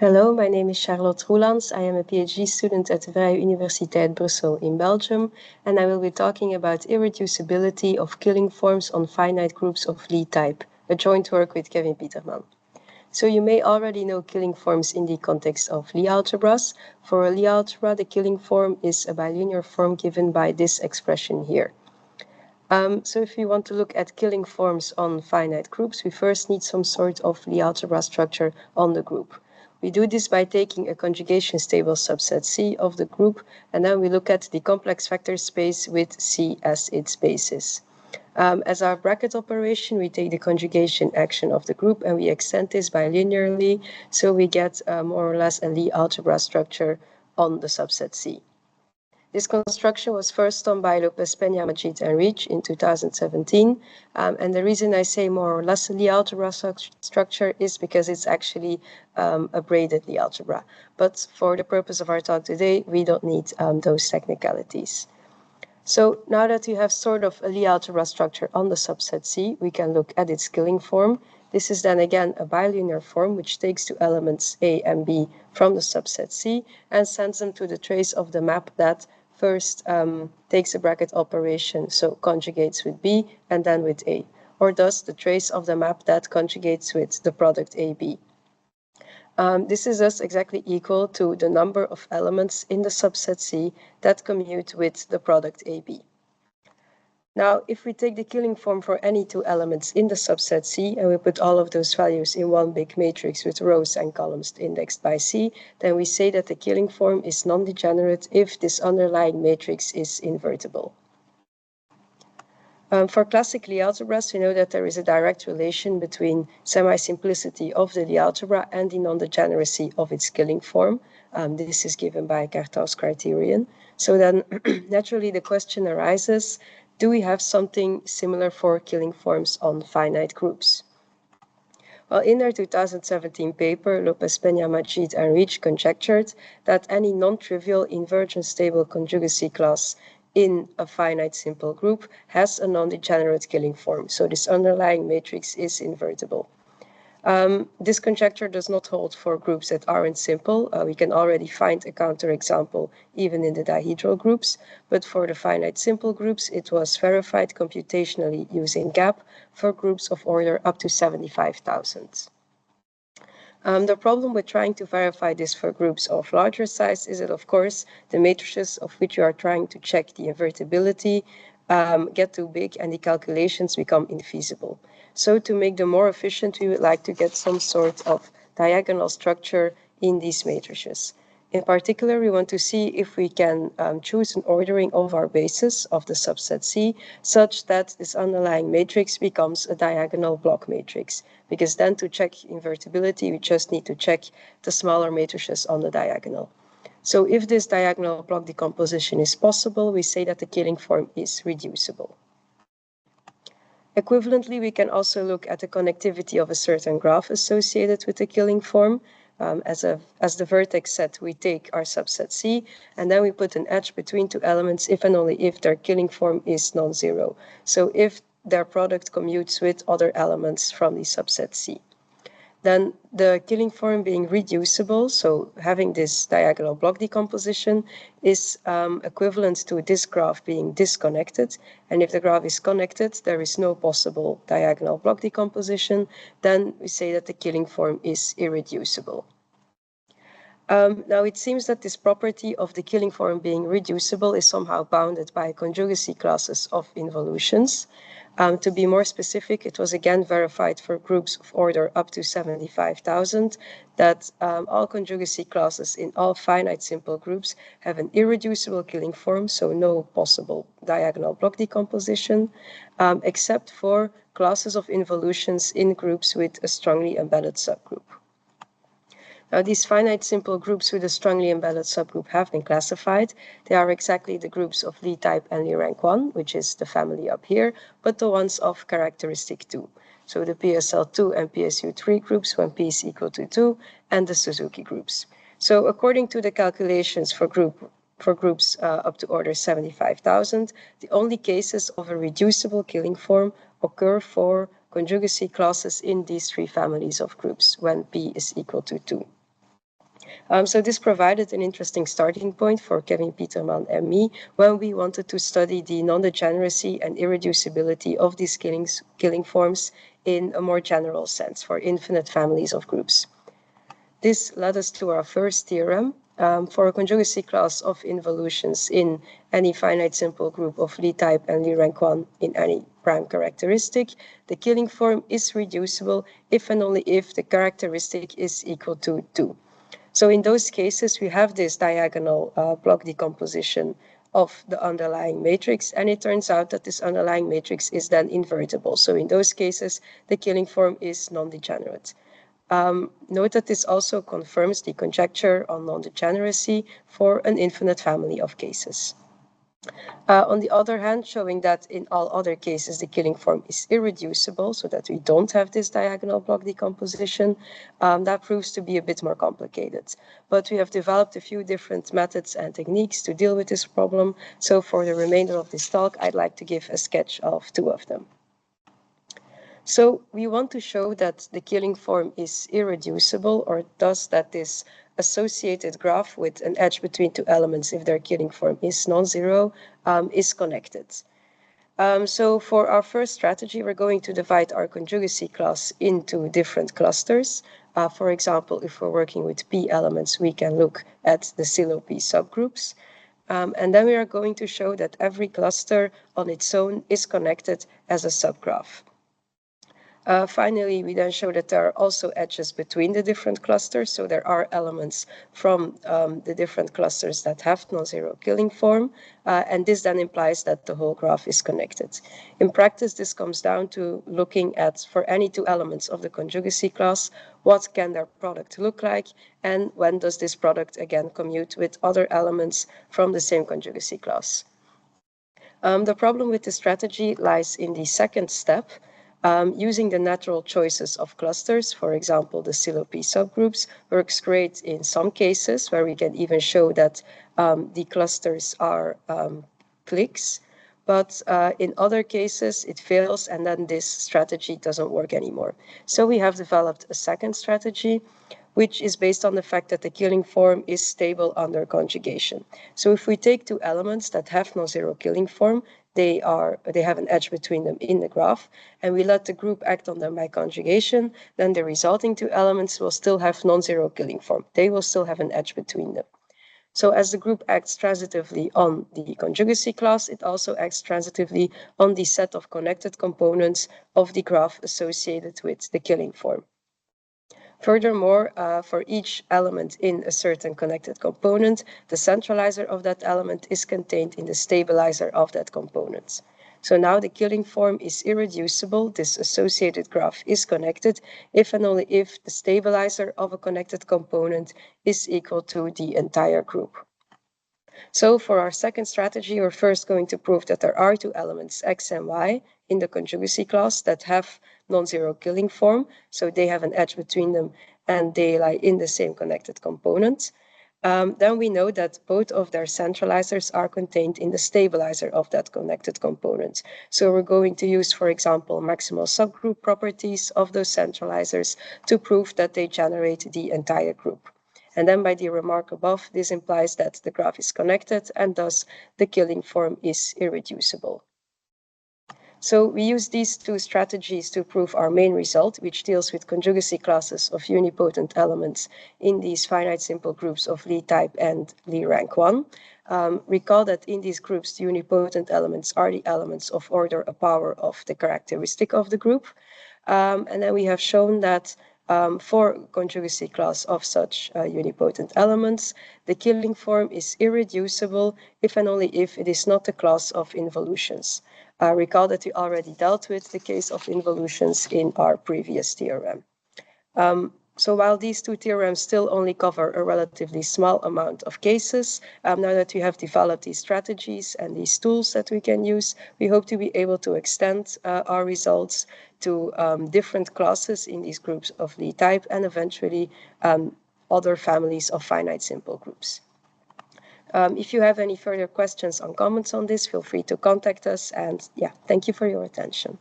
Hello, my name is Charlotte Roelants. I am a PhD student at Vrije Universiteit Brussel in Belgium, and I will be talking about irreducibility of killing forms on finite groups of Lie type, a joint work with Kevin Peterman. So you may already know killing forms in the context of Lie algebras. For a Lie algebra, the killing form is a bilinear form given by this expression here. So if we want to look at killing forms on finite groups, we first need some sort of Lie algebra structure on the group. We do this by taking a conjugation-stable subset C of the group, and then we look at the complex vector space with C as its basis. As our bracket operation, we take the conjugation action of the group and we extend this bilinearly, so we get more or less a Lie algebra structure on the subset C. This construction was first done by López Peña, Majid, and Rietsch in 2017. And the reason I say more or less a Lie algebra structure is because it's actually a braided Lie algebra. But for the purpose of our talk today, we don't need those technicalities. So now that we have sort of a Lie algebra structure on the subset C, we can look at its killing form. This is then again a bilinear form which takes two elements A and B from the subset C and sends them to the trace of the map that first takes a bracket operation, so conjugates with B and then with A, or thus the trace of the map that conjugates with the product AB. This is thus exactly equal to the number of elements in the subset C that commute with the product AB. Now, if we take the killing form for any two elements in the subset C and we put all of those values in one big matrix with rows and columns indexed by C, then we say that the killing form is non-degenerate if this underlying matrix is invertible. For classic Lie algebras, we know that there is a direct relation between semi-simplicity of the Lie algebra and the non-degeneracy of its killing form. This is given by Cartan's criterion. So then naturally the question arises, do we have something similar for killing forms on finite groups? Well, in their 2017 paper, López Peña, Majid, and Rietsch conjectured that any non-trivial inversion-stable conjugacy class in a finite simple group has a non-degenerate killing form. So this underlying matrix is invertible. This conjecture does not hold for groups that aren't simple. We can already find a counterexample even in the dihedral groups, but for the finite simple groups, it was verified computationally using GAP for groups of order up to 75,000. The problem with trying to verify this for groups of larger size is that, of course, the matrices of which you are trying to check the invertibility get too big and the calculations become infeasible. So to make them more efficient, we would like to get some sort of diagonal structure in these matrices. In particular, we want to see if we can choose an ordering of our basis of the subset C such that this underlying matrix becomes a diagonal block matrix, because then to check invertibility, we just need to check the smaller matrices on the diagonal. So if this diagonal block decomposition is possible, we say that the killing form is reducible. Equivalently, we can also look at the connectivity of a certain graph associated with the killing form. As the vertex set, we take our subset C, and then we put an edge between two elements if and only if their killing form is non-zero. So if their product commutes with other elements from the subset C. Then the killing form being reducible, so having this diagonal block decomposition, is equivalent to this graph being disconnected. And if the graph is connected, there is no possible diagonal block decomposition, then we say that the killing form is irreducible. Now it seems that this property of the killing form being reducible is somehow bounded by conjugacy classes of involutions. To be more specific, it was again verified for groups of order up to 75,000 that all conjugacy classes in all finite simple groups have an irreducible killing form, so no possible diagonal block decomposition, except for classes of involutions in groups with a strongly embedded subgroup. Now, these finite simple groups with a strongly embedded subgroup have been classified. They are exactly the groups of Lie type and Lie rank 1, which is the family up here, but the ones of characteristic 2. So the PSL2 and PSU3 groups when P is equal to 2, and the Suzuki groups. So according to the calculations for groups up to order 75,000, the only cases of a reducible killing form occur for conjugacy classes in these three families of groups when P is equal to 2. So this provided an interesting starting point for Kevin Peterman and me when we wanted to study the non-degeneracy and irreducibility of these killing forms in a more general sense for infinite families of groups. This led us to our first theorem. For a conjugacy class of involutions in any finite simple group of Lie type and Lie rank 1 in any prime characteristic, the killing form is reducible if and only if the characteristic is equal to 2. So in those cases, we have this diagonal block decomposition of the underlying matrix, and it turns out that this underlying matrix is then invertible. So in those cases, the killing form is non-degenerate. Note that this also confirms the conjecture on non-degeneracy for an infinite family of cases. On the other hand, showing that in all other cases the killing form is irreducible, so that we don't have this diagonal block decomposition, that proves to be a bit more complicated. But we have developed a few different methods and techniques to deal with this problem, so for the remainder of this talk, I'd like to give a sketch of 2 of them. So we want to show that the killing form is irreducible, or thus that this associated graph with an edge between 2 elements, if their killing form is non-zero, is connected. So for our first strategy, we're going to divide our conjugacy class into different clusters. For example, if we're working with P elements, we can look at the Silo P subgroups. And then we are going to show that every cluster on its own is connected as a subgraph. Finally, we then show that there are also edges between the different clusters. So there are elements from the different clusters that have non-zero killing form. And this then implies that the whole graph is connected. In practice, this comes down to looking at, for any 2 elements of the conjugacy class, what can their product look like? And when does this product, again, commute with other elements from the same conjugacy class? The problem with this strategy lies in the second step. Using the natural choices of clusters, for example, the Silo P subgroups, works great in some cases where we can even show that the clusters are cliques. But in other cases, it fails, and then this strategy doesn't work anymore. So we have developed a second strategy, which is based on the fact that the killing form is stable under conjugation. So if we take 2 elements that have non-zero killing form, they have an edge between them in the graph, and we let the group act on them by conjugation, then the resulting 2 elements will still have non-zero killing form. They will still have an edge between them. So as the group acts transitively on the conjugacy class, it also acts transitively on the set of connected components of the graph associated with the killing form. Furthermore, for each element in a certain connected component, the centralizer of that element is contained in the stabilizer of that component. So now the killing form is irreducible. This associated graph is connected if and only if the stabilizer of a connected component is equal to the entire group. So for our second strategy, we're first going to prove that there are 2 elements, x and y, in the conjugacy class that have non-zero killing form. So they have an edge between them and they lie in the same connected component. Then we know that both of their centralizers are contained in the stabilizer of that connected component. So we're going to use, for example, maximal subgroup properties of those centralizers to prove that they generate the entire group. And then by the remark above, this implies that the graph is connected and thus the killing form is irreducible. So we use these 2 strategies to prove our main result, which deals with conjugacy classes of unipotent elements in these finite simple groups of Lie type and Lie rank 1. Recall that in these groups, the unipotent elements are the elements of order a power of the characteristic of the group. And then we have shown that for conjugacy class of such unipotent elements, the killing form is irreducible if and only if it is not a class of involutions. Recall that we already dealt with the case of involutions in our previous theorem. So while these 2 theorems still only cover a relatively small amount of cases, now that we have developed these strategies and these tools that we can use, we hope to be able to extend our results to different classes in these groups of Lie type and eventually other families of finite simple groups. If you have any further questions or comments on this, feel free to contact us. And yeah, thank you for your attention.